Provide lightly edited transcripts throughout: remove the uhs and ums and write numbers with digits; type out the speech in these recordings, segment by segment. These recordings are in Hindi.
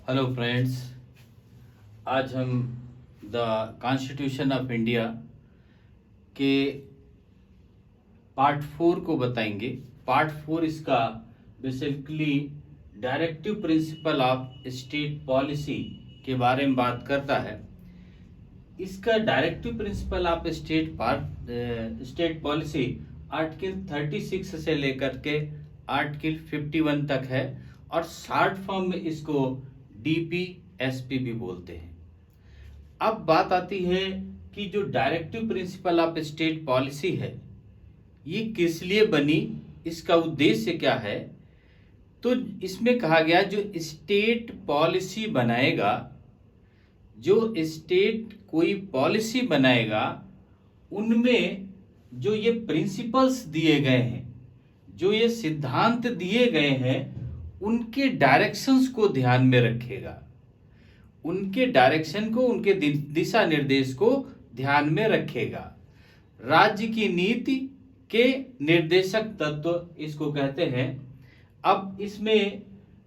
Hello friends. आज हम द कॉन्स्टिट्यूशन ऑफ इंडिया के पार्ट 4 को बताएंगे। पार्ट 4 इसका basically directive principle of state policy के बारे में बात करता है। इसका directive principle of state policy article 36 से लेकर के आर्टिकल 51 तक है और शॉर्ट फॉर्म में इसको डीपीएसपी भी बोलते हैं। अब बात आती है कि जो directive principle of state policy है ये किस लिए बनी, इसका उद्देश्य क्या है। तो इसमें कहा गया जो स्टेट पॉलिसी बनाएगा, जो स्टेट कोई पॉलिसी बनाएगा, उनमें जो ये प्रिंसिपल्स दिए गए हैं, जो ये सिद्धांत दिए गए हैं, उनके डायरेक्शंस को ध्यान में रखेगा। उनके डायरेक्शन को, उनके दिशा निर्देश को ध्यान में रखेगा। राज्य की नीति के निर्देशक तत्व इसको कहते हैं। अब इसमें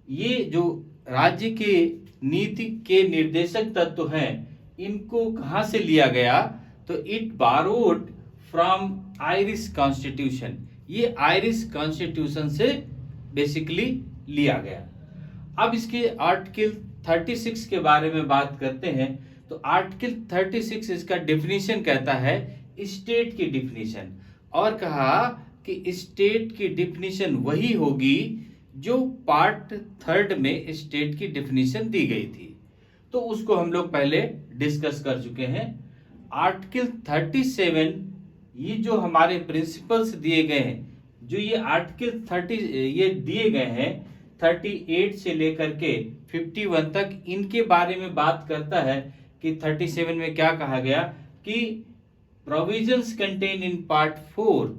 ये जो राज्य के नीति के निर्देशक तत्व हैं, इनको कहाँ से लिया गया, तो it borrowed from Irish constitution. ये आयरिश कॉन्स्टिट्यूशन से बेसिकली लिया गया। अब इसके आर्टिकल 36 के बारे में बात करते हैं। तो आर्टिकल 36 इसका डिफिनीशन कहता है, स्टेट की डिफिनीशन, और कहा कि स्टेट की डिफिनीशन वही होगी जो पार्ट 3 में स्टेट की डिफिनीशन दी गई थी। तो उसको हम लोग पहले डिस्कस कर चुके हैं। आर्टिकल 37, ये जो हमारे प्रिंसिपल्स दिए गए हैं, जो ये आर्टिकल 30 ये दिए गए हैं 38 से लेकर के 51 तक, इनके बारे में बात करता है कि 37 में क्या कहा गया कि provisions contain in part 4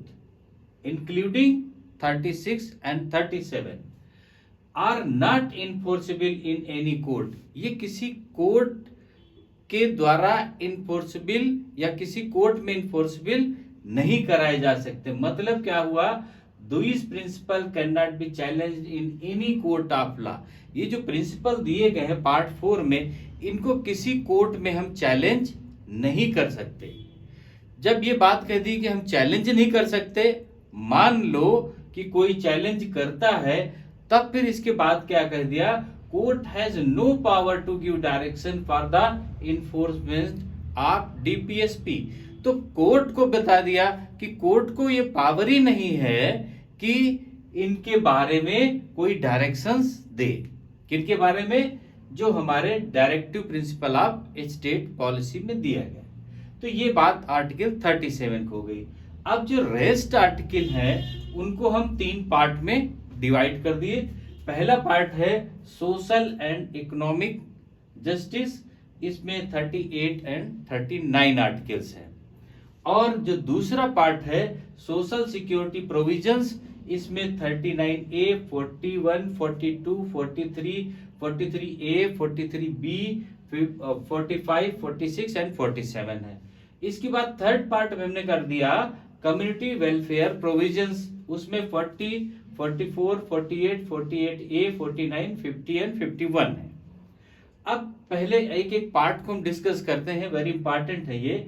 including 36 and 37 are not enforceable in any court. ये किसी कोर्ट के द्वारा इन्फोर्सेबल या किसी कोर्ट में इन्फोर्सेबल नहीं कराए जा सकते। मतलब क्या हुआ, this principle can not be challenged in any court of law. ये जो प्रिंसिपल दिए गए हैं पार्ट 4 में, इनको किसी कोर्ट में हम चैलेंज नहीं कर सकते। जब ये बात कह दी कि हम चैलेंज नहीं कर सकते, मान लो कि कोई चैलेंज करता है, तब फिर इसके बाद क्या कह दिया, court has no power to give direction for the enforcement of DPSP. तो कोर्ट को बता दिया कि कोर्ट को ये पावर ही नहीं है कि इनके बारे में कोई डायरेक्शंस दे। किनके बारे में, जो हमारे directive principle of state policy में दिया गया। तो ये बात आर्टिकल 37 को हो गई। अब जो रेस्ट आर्टिकल हैं, उनको हम 3 पार्ट में डिवाइड कर दिए। पहला पार्ट है सोशल एंड इकोनॉमिक जस्टिस, इसमें 38 एंड 39 आर्टिकल्स हैं। और जो दूसरा पार्ट है सोशल सिक्योरिटी प्रोविजंस, इसमें 39A, 41, 42, 43, 43A, 43B, 45, 46 एंड 47 है। इसके बाद थर्ड पार्ट में हमने कर दिया कम्युनिटी वेलफेयर प्रोविजंस, उसमें 40, 44, 48, 48A, 49, 50 एंड 51 है। अब पहले एक एक पार्ट को हम डिस्कस करते हैं, वेरी इंपॉर्टेंट है ये।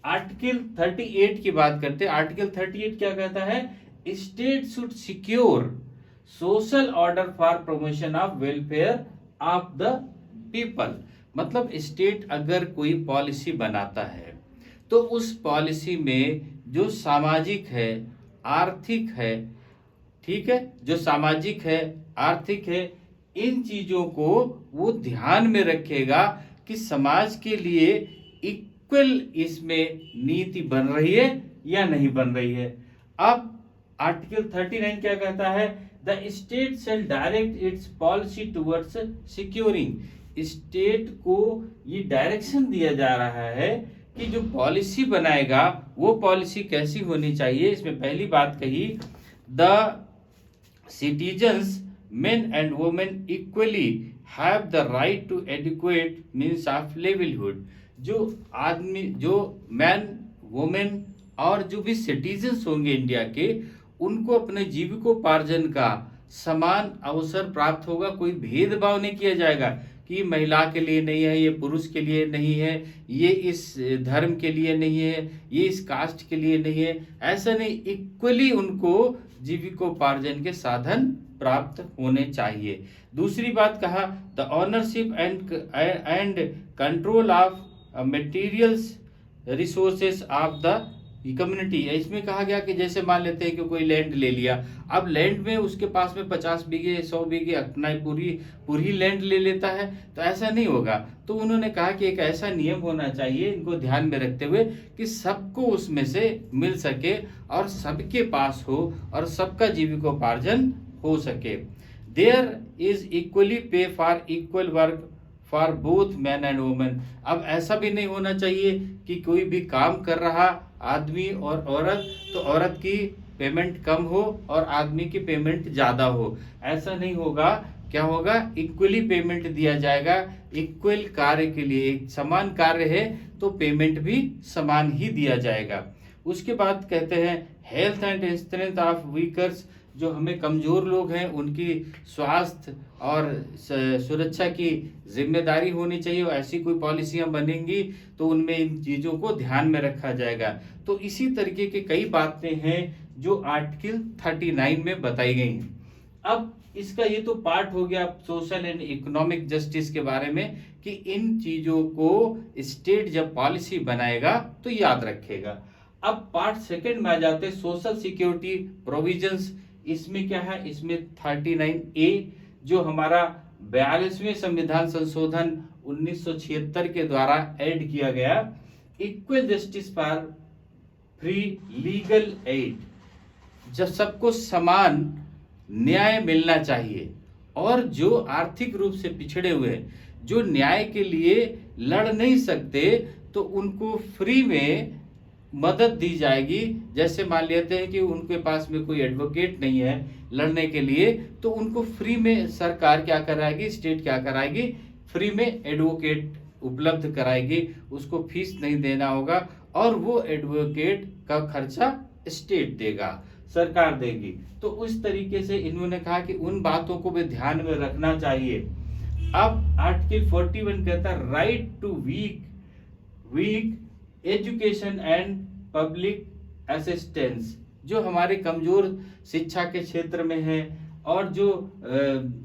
आर्टिकल 38 की बात करते हैं। आर्टिकल 38 क्या कहता है, state should secure social order for promotion of welfare of the people. मतलब स्टेट अगर कोई पॉलिसी बनाता है तो उस पॉलिसी में जो सामाजिक है, आर्थिक है, ठीक है, जो सामाजिक है, आर्थिक है, इन चीजों को वो ध्यान में रखेगा कि समाज के लिए इक्वल इसमें नीति बन रही है या नहीं बन रही है। अब आर्टिकल 39 क्या कहता है, the state shall direct it's policy towards securing. State को ये डायरेक्शन दिया जा रहा है कि जो पॉलिसी बनाएगा वो पॉलिसी कैसी होनी चाहिए। इसमें पहली बात कही, the citizens men and women equally have the right to adequate means of livelihood. जो आदमी, जो मैन, वुमेन और जो भी सिटीजन्स होंगे इंडिया के, उनको अपने जीविकोपार्जन का समान अवसर प्राप्त होगा, कोई भेदभाव नहीं किया जाएगा। कि महिला के लिए नहीं है, ये पुरुष के लिए नहीं है, ये इस धर्म के लिए नहीं है, ये इस कास्ट के लिए नहीं है। ऐसा नहीं, इक्वली उनको जीविकोपार्जन के साधन प्राप्त होने चाहिए। दूसरी बात कहा, the ownership and control of materials resources of the community. इसमें कहा गया कि जैसे मान लेते हैं कि कोई लैंड ले लिया, अब लैंड में उसके पास में 50 बीघे 100 बीघे अपना पूरी लैंड ले लेता है, तो ऐसा नहीं होगा। तो उन्होंने कहा कि एक ऐसा नियम होना चाहिए, इनको ध्यान में रखते हुए, कि सबको उसमें से मिल सके और सबके पास हो और सबका जीविकोपार्जन हो सके। देयर इज इक्वली पे for equal work for both man and women. अब ऐसा भी नहीं होना चाहिए कि कोई भी काम कर रहा आदमी और औरत, तो औरत की पेमेंट कम हो और आदमी की पेमेंट ज्यादा हो। ऐसा नहीं होगा। क्या होगा? इक्वली पेमेंट दिया जाएगा। इक्वल कार्य के लिए, एक समान कार्य है तो पेमेंट भी समान ही दिया जाएगा। उसके बाद कहते हैं हेल्थ एंड स्ट्रेंथ ऑफ वीकर्स। जो हमें कमजोर लोग हैं उनकी स्वास्थ्य और सुरक्षा की जिम्मेदारी होनी चाहिए। ऐसी कोई पॉलिसियां बनेंगी तो उनमें इन चीजों को ध्यान में रखा जाएगा। तो इसी तरीके के कई बातें हैं जो आर्टिकल 39 में बताई गई हैं। अब इसका ये तो पार्ट हो गया सोशल एंड इकोनॉमिक जस्टिस के बारे में, कि इन चीजों को स्टेट जब पॉलिसी बनाएगा तो याद रखेगा। अब पार्ट सेकंड में आ जाते हैं सोशल सिक्योरिटी प्रोविजंस। इसमें क्या है? इसमें 39A जो हमारा 42वें संविधान संशोधन 1976 के द्वारा ऐड किया गया, equal justice for free legal aid. जब सबको समान न्याय मिलना चाहिए, और जो आर्थिक रूप से पिछड़े हुए, जो न्याय के लिए लड़ नहीं सकते, तो उनको फ्री में मदद दी जाएगी। जैसे मान लेते हैं कि उनके पास में कोई एडवोकेट नहीं है लड़ने के लिए, तो उनको फ्री में सरकार क्या कराएगी, स्टेट क्या कराएगी, फ्री में एडवोकेट उपलब्ध कराएगी। उसको फीस नहीं देना होगा और वो एडवोकेट का खर्चा स्टेट देगा, सरकार देगी। तो उस तरीके से इन्होंने कहा कि उन बातों को भी ध्यान में रखना चाहिए। अब आर्टिकल 41 कहता है right to work education and public assistance. जो हमारे कमजोर शिक्षा के क्षेत्र में है और जो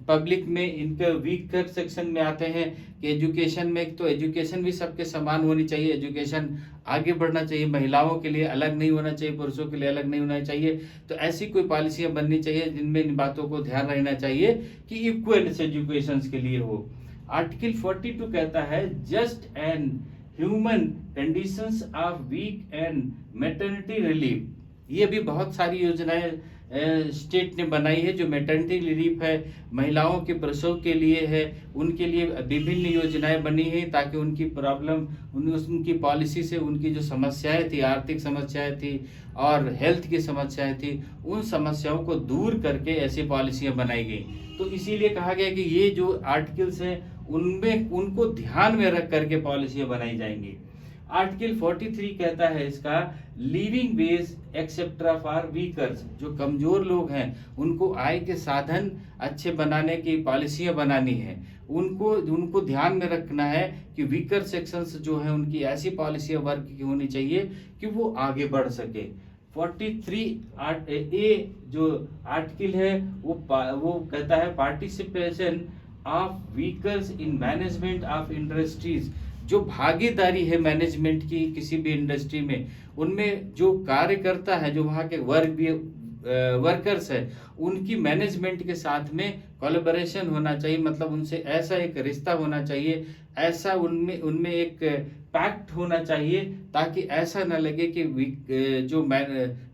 पब्लिक में इनके वीकर सेक्शन में आते हैं, कि एजुकेशन में, तो एजुकेशन भी सबके समान होनी चाहिए। एजुकेशन आगे बढ़ना चाहिए, महिलाओं के लिए अलग नहीं होना चाहिए, पुरुषों के लिए अलग नहीं होना चाहिए। तो ऐसी कोई पॉलिसियां बननी चाहिए जिनमें इन बातों को ध्यान रखना चाहिए कि इक्वल एजुकेशन के लिए हो। आर्टिकल 42 कहता है just and human conditions of work and maternity relief. ये भी बहुत सारी योजनाएं स्टेट ने बनाई है। जो मैटरनिटी रिलीफ है, महिलाओं के प्रसव के लिए है, उनके लिए विभिन्न योजनाएं बनी है ताकि उनकी प्रॉब्लम, उनकी पॉलिसी से उनकी जो समस्याएं थी, आर्थिक समस्याएं थी और हेल्थ की समस्याएं थी, उन समस्याओं को दूर करके ऐसी पॉलिसियां बनाई गई। तो इसीलिए कहा गया कि ये जो आर्टिकल्स हैं उनमें उनको ध्यान में रख करके पॉलिसियां बनाई जाएंगी। आर्टिकल 43 कहता है इसका लिविंग वेज एक्सेट्रा फॉर वीकर्स। जो कमजोर लोग हैं उनको आय के साधन अच्छे बनाने की पॉलिसियां बनानी है। उनको ध्यान में रखना है कि वीकर सेक्शंस जो है उनकी ऐसी पॉलिसियां वर्क की होनी चाहिए कि वो आगे बढ़ सके। 43A जो आर्टिकल है वो कहता है participation of workers in management of industries. जो भागीदारी है मैनेजमेंट की किसी भी इंडस्ट्री में, उनमें जो कार्य करता है, जो वहाँ के वर्कर्स है, उनकी मैनेजमेंट के साथ में कोलैबोरेशन होना चाहिए। मतलब उनसे ऐसा एक रिश्ता होना चाहिए, ऐसा उनमें एक पैक्ट होना चाहिए, ताकि ऐसा ना लगे कि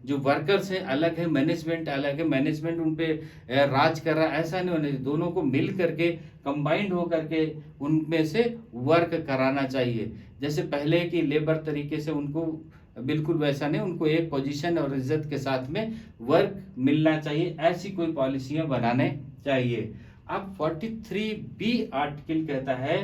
जो वर्कर्स हैं अलग है, मैनेजमेंट अलग है, मैनेजमेंट उन पे राज कर रहा है। ऐसा नहीं होना चाहिए। दोनों को मिल करके कंबाइंड हो करके उनमें से वर्क कराना चाहिए। जैसे पहले की लेबर तरीके से उनको बिल्कुल वैसा नहीं, उनको एक पोजीशन और इज्जत के साथ में वर्क मिलना चाहिए। ऐसी कोई पॉलिसियां बनाने चाहिए। अब 43B आर्टिकल कहता है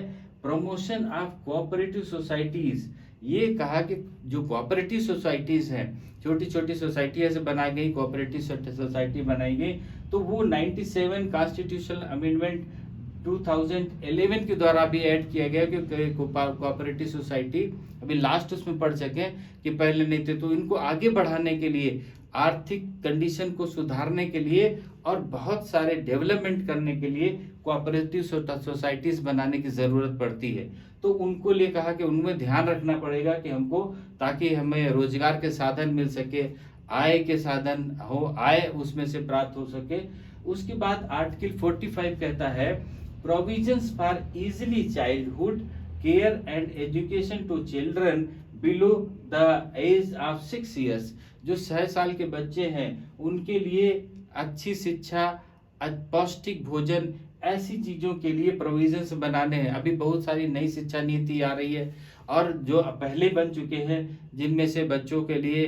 प्रमोशन ऑफ कोऑपरेटिव सोसाइटीज। ये कहा कि जो कोऑपरेटिव सोसाइटीज हैं, छोटी छोटी सोसाइटी ऐसे बनाई गई, कोऑपरेटिव सोसाइटी बनाई गई, तो वो 97 कॉन्स्टिट्यूशनल अमेंडमेंट 2011 के द्वारा भी ऐड किया गया कि कोऑपरेटिव सोसाइटी अभी लास्ट उसमें पढ़ सके कि पहले नहीं थे। तो इनको आगे बढ़ाने के लिए, आर्थिक कंडीशन को सुधारने के लिए और बहुत सारे डेवलपमेंट करने के लिए कोऑपरेटिव सोसाइटीज बनाने की जरूरत पड़ती है। तो उनको लिए कहा कि उनमें ध्यान रखना पड़ेगा कि हमको, ताकि हमें रोजगार के साधन मिल सके, आय के साधन हो, आय उसमें से प्राप्त हो सके। उसके बाद आर्टिकल 45 कहता है provisions for easily childhood care and education to children below the age of 6 years. जो 6 साल के बच्चे हैं उनके लिए अच्छी शिक्षा, पौष्टिक भोजन, ऐसी चीजों के लिए प्रोविजंस बनाने हैं। अभी बहुत सारी नई शिक्षा नीति आ रही है और जो पहले बन चुके हैं, जिनमें से बच्चों के लिए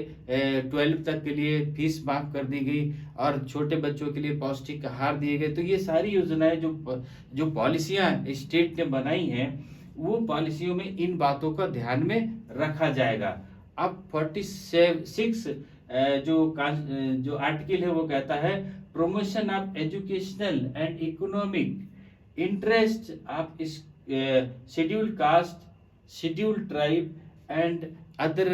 12 तक के लिए फीस माफ कर दी गई और छोटे बच्चों के लिए पौष्टिक आहार दिए गए। तो ये सारी योजनाएं जो पॉलिसियां स्टेट ने बनाई हैं, वो पॉलिसियों में इन बातों का ध्यान में रखा जाएगा। अब 46 जो आर्टिकल है वो कहता है promotion of educational and economic interest of scheduled caste, scheduled tribe and other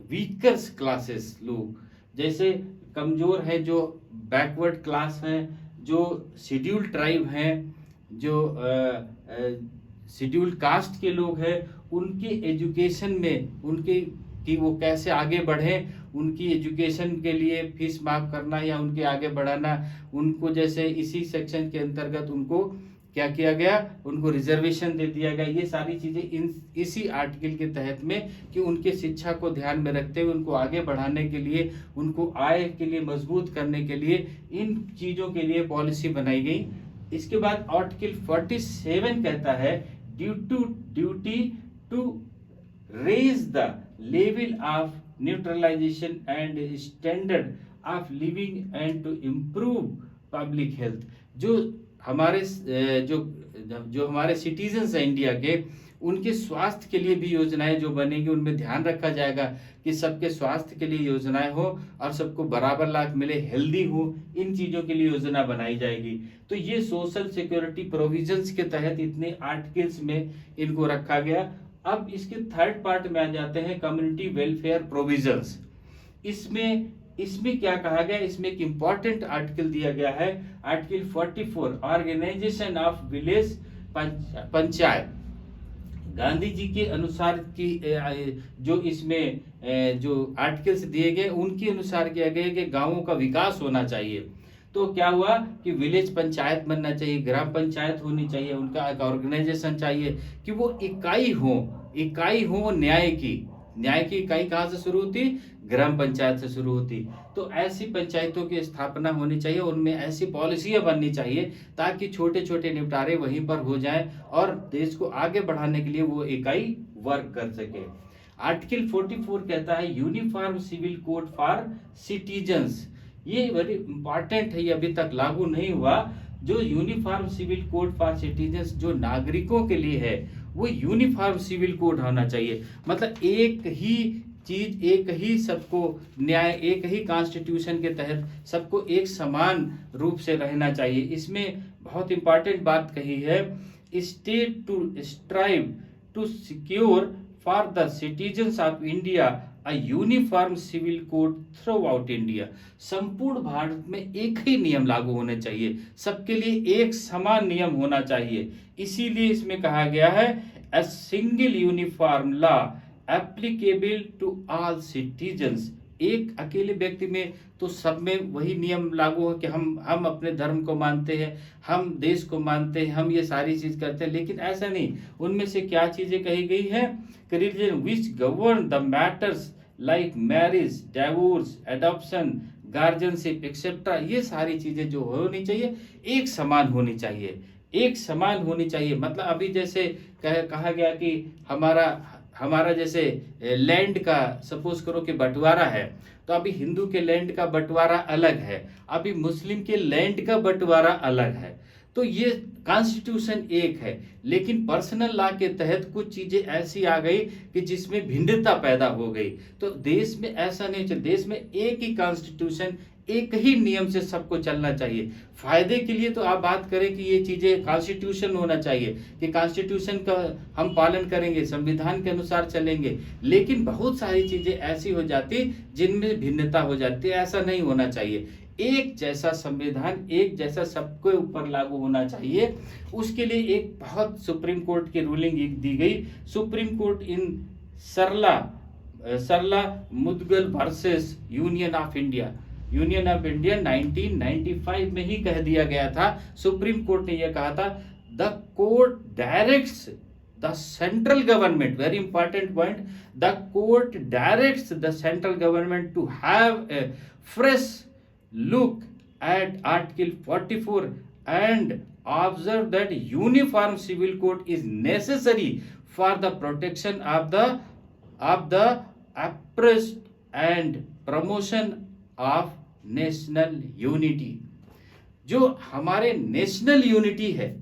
weaker classes। लोग जैसे कमजोर है, जो बैकवर्ड क्लास हैं, जो शेड्यूल्ड ट्राइब हैं, जो शेड्यूल्ड कास्ट के लोग हैं, उनके एजुकेशन में उनके कि वो कैसे आगे बढ़े, उनकी एजुकेशन के लिए फीस माफ करना या उनके आगे बढ़ाना। उनको जैसे इसी सेक्शन के अंतर्गत उनको क्या किया गया, उनको रिजर्वेशन दे दिया गया। ये सारी चीजें इसी आर्टिकल के तहत में कि उनके शिक्षा को ध्यान में रखते हुए उनको आगे बढ़ाने के लिए, उनको आय के लिए मजबूत करने के लिए, इन चीजों के लिए पॉलिसी बनाई गई। इसके बाद आर्टिकल 47 कहता है duty to raise the level of neutralization and standard of living and to improve public health। जो हमारे हमारे सिटीजन्स हैं इंडिया के, उनके स्वास्थ्य के लिए भी योजनाएं जो बनेगी उनमें ध्यान रखा जाएगा कि सबके स्वास्थ्य के लिए योजनाएं हो और सबको बराबर लाभ मिले, हेल्दी हो, इन चीजों के लिए योजना बनाई जाएगी। तो ये सोशल सिक्योरिटी प्रोविजंस के तहत इतने आर्टिकल्स में इनको रखा गया। अब इसके थर्ड पार्ट में आ जाते हैं कम्युनिटी वेलफेयर प्रोविजंस। इसमें क्या कहा गया, इसमें एक इंपॉर्टेंट आर्टिकल दिया गया है, article 44 organisation of village panchayat. Gandhi ji के अनुसार की जो इसमें जो आर्टिकल्स दिए गए उनके अनुसार किया गया कि गांवों का विकास होना चाहिए। तो क्या हुआ कि विलेज पंचायत बनना चाहिए, ग्राम पंचायत होनी चाहिए, उनका एक ऑर्गेनाइजेशन चाहिए कि वो इकाई हो न्याय की इकाई कहाँ से शुरू होती, ग्राम पंचायत से शुरू होती। तो ऐसी पंचायतों की स्थापना होनी चाहिए, उनमें ऐसी पॉलिसियां बननी चाहिए ताकि छोटे छोटे निपटारे वहीं पर हो जाएं और देश को आगे बढ़ाने के लिए वो इकाई वर्क कर सके। आर्टिकल 44 कहता है uniform civil code for citizens. ये वेरी इंपॉर्टेंट है, ये अभी तक लागू नहीं हुआ। जो uniform civil code for citizens जो नागरिकों के लिए है, वो यूनिफॉर्म सिविल कोड होना चाहिए। मतलब एक ही चीज, एक ही सबको न्याय, एक ही कॉन्स्टिट्यूशन के तहत सबको एक समान रूप से रहना चाहिए। इसमें बहुत इंपॉर्टेंट बात कही है, state to strive to secure for the citizens of India a uniform civil code throughout India. संपूर्ण भारत में एक ही नियम लागू होने चाहिए, सबके लिए एक समान नियम होना चाहिए। इसीलिए इसमें कहा गया है a single uniform law applicable to all citizens. एक अकेले व्यक्ति में तो सब में वही नियम लागू हो कि हम अपने धर्म को मानते हैं, हम देश को मानते हैं, हम ये सारी चीज करते हैं, लेकिन ऐसा नहीं। उनमें से क्या चीजें कही गई है, religion which govern the matters like marriage, divorce, adoption, guardianship etcetera, ये सारी चीजें जो होनी चाहिए एक समान होनी चाहिए, एक समान होनी चाहिए। मतलब अभी जैसे कहा गया कि हमारा जैसे लैंड का सपोज करो कि बंटवारा है, तो अभी हिंदू के लैंड का बंटवारा अलग है, अभी मुस्लिम के लैंड का बंटवारा अलग है। तो ये कॉन्स्टिट्यूशन एक है, लेकिन पर्सनल लॉ के तहत कुछ चीजें ऐसी आ गई कि जिसमें भिन्नता पैदा हो गई। तो देश में ऐसा नहीं चाहिए, देश में एक ही कॉन्स्टिट्यूशन, एक ही नियम से सबको चलना चाहिए। फायदे के लिए तो आप बात करें कि ये चीजें कॉन्स्टिट्यूशन होना चाहिए कि कॉन्स्टिट्यूशन का हम पालन करेंगे, संविधान के अनुसार चलेंगे, लेकिन बहुत सारी चीजें ऐसी हो जाती जिनमें भिन्नता हो जाती है। ऐसा नहीं होना चाहिए। एक जैसा संविधान एक जैसा सबके ऊपर लागू होना चाहिए। उसके लिए एक बहुत सुप्रीम कोर्ट की रूलिंग दी गई। Supreme Court in Sarla Mudgal versus Union of India 1995 में ही कह दिया गया था। सुप्रीम कोर्ट ने यह कहा था, the court directs the central government, very important point, the court directs the central government to have a fresh look at Article 44 and observe that uniform civil code is necessary for the protection of the oppressed and promotion of national unity। जो हमारे नेशनल यूनिटी है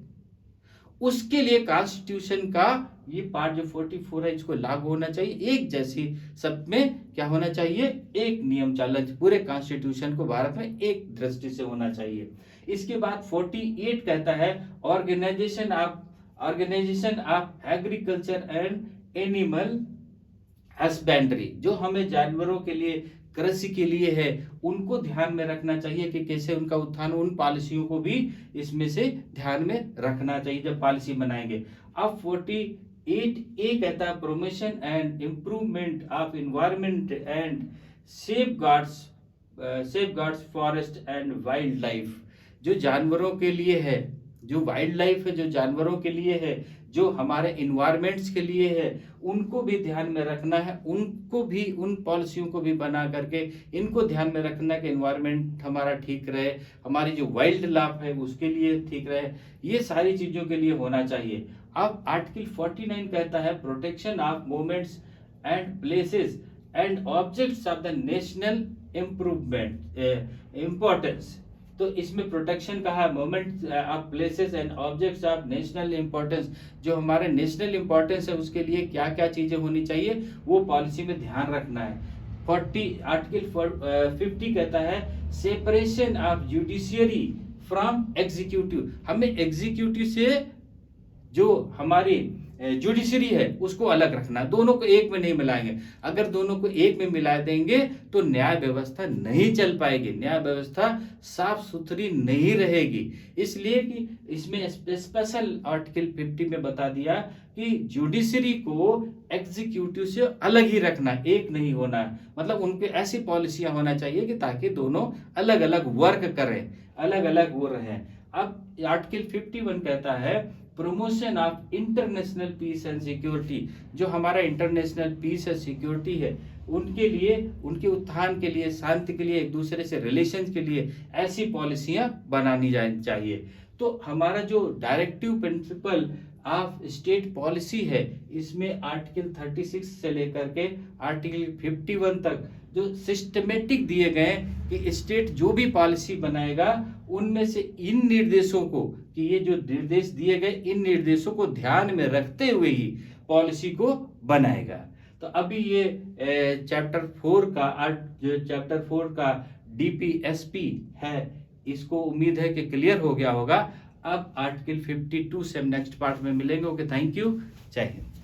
उसके लिए कॉन्स्टिट्यूशन का ये पार्ट जो 44 है इसको लागू होना चाहिए। एक जैसी सब में क्या होना चाहिए, एक नियम चालन पूरे कॉन्स्टिट्यूशन को भारत में एक दृष्टि से होना चाहिए। इसके बाद 48 कहता है organisation of agriculture and animal husbandry, जो हमें जानवरों के लिए कृषि के लिए है उनको ध्यान में रखना चाहिए कि कैसे उनका उत्थान, उन पॉलिसियों को भी इसमें से ध्यान में रखना चाहिए जब पॉलिसी बनाएंगे। अब 48A कहता है promotion and improvement of environment and safeguards forest and wild life, जो जानवरों के लिए है, जो वाइल्ड लाइफ है, जो जानवरों के लिए है, जो हमारे इन्वायरमेंट्स के लिए है, उनको भी ध्यान में रखना है। उनको भी उन पॉलिसियों को भी बना करके इनको ध्यान में रखना कि इन्वायरमेंट हमारा ठीक रहे, हमारी जो वाइल्ड लाइफ है उसके लिए ठीक रहे, ये सारी चीजों के लिए होना चाहिए। अब आर्टिकल 49 कहता है protection of moments and places and objects of the national importance. तो इसमें प्रोटेक्शन कहा है moment of places and objects of national importance, जो हमारे नेशनल इंपॉर्टेंस है उसके लिए क्या क्या चीजें होनी चाहिए वो पॉलिसी में ध्यान रखना है। आर्टिकल 50 कहता है separation of judiciary from executive, हमें एग्जीक्यूटिव से जो हमारी जुडिशरी है उसको अलग रखना, दोनों को एक में नहीं मिलाएंगे। अगर दोनों को एक में मिला देंगे तो न्याय व्यवस्था नहीं चल पाएगी, न्याय व्यवस्था साफ सुथरी नहीं रहेगी। इसलिए कि इसमें स्पेशल आर्टिकल 50 में बता दिया कि जुडिशरी को एग्जीक्यूटिव से अलग ही रखना, एक नहीं होना है। मतलब उनके ऐसी पॉलिसियां होना चाहिए कि ताकि दोनों अलग अलग वर्क करें, अलग अलग वो रहें। अब आर्टिकल 51 कहता है promotion of international peace and security, जो हमारा इंटरनेशनल पीस और सिक्योरिटी है उनके लिए, उनके उत्थान के लिए, शांति के लिए, एक दूसरे से रिलेशन के लिए ऐसी पॉलिसियां बनानी जानी चाहिए। तो हमारा जो directive principle of state policy है इसमें आर्टिकल 36 से लेकर के आर्टिकल 51 तक जो सिस्टमेटिक दिए गए कि स्टेट जो भी पॉलिसी बनाएगा उनमें से इन निर्देशों को, कि ये जो निर्देश दिए गए इन निर्देशों को ध्यान में रखते हुए ही पॉलिसी को बनाएगा। तो अभी ये चैप्टर 4 का DPSP है, इसको उम्मीद है कि क्लियर हो गया होगा। अब आर्टिकल 52 से नेक्स्ट पार्ट में मिलेंगे। ओके, थैंक यू, जय हिंद।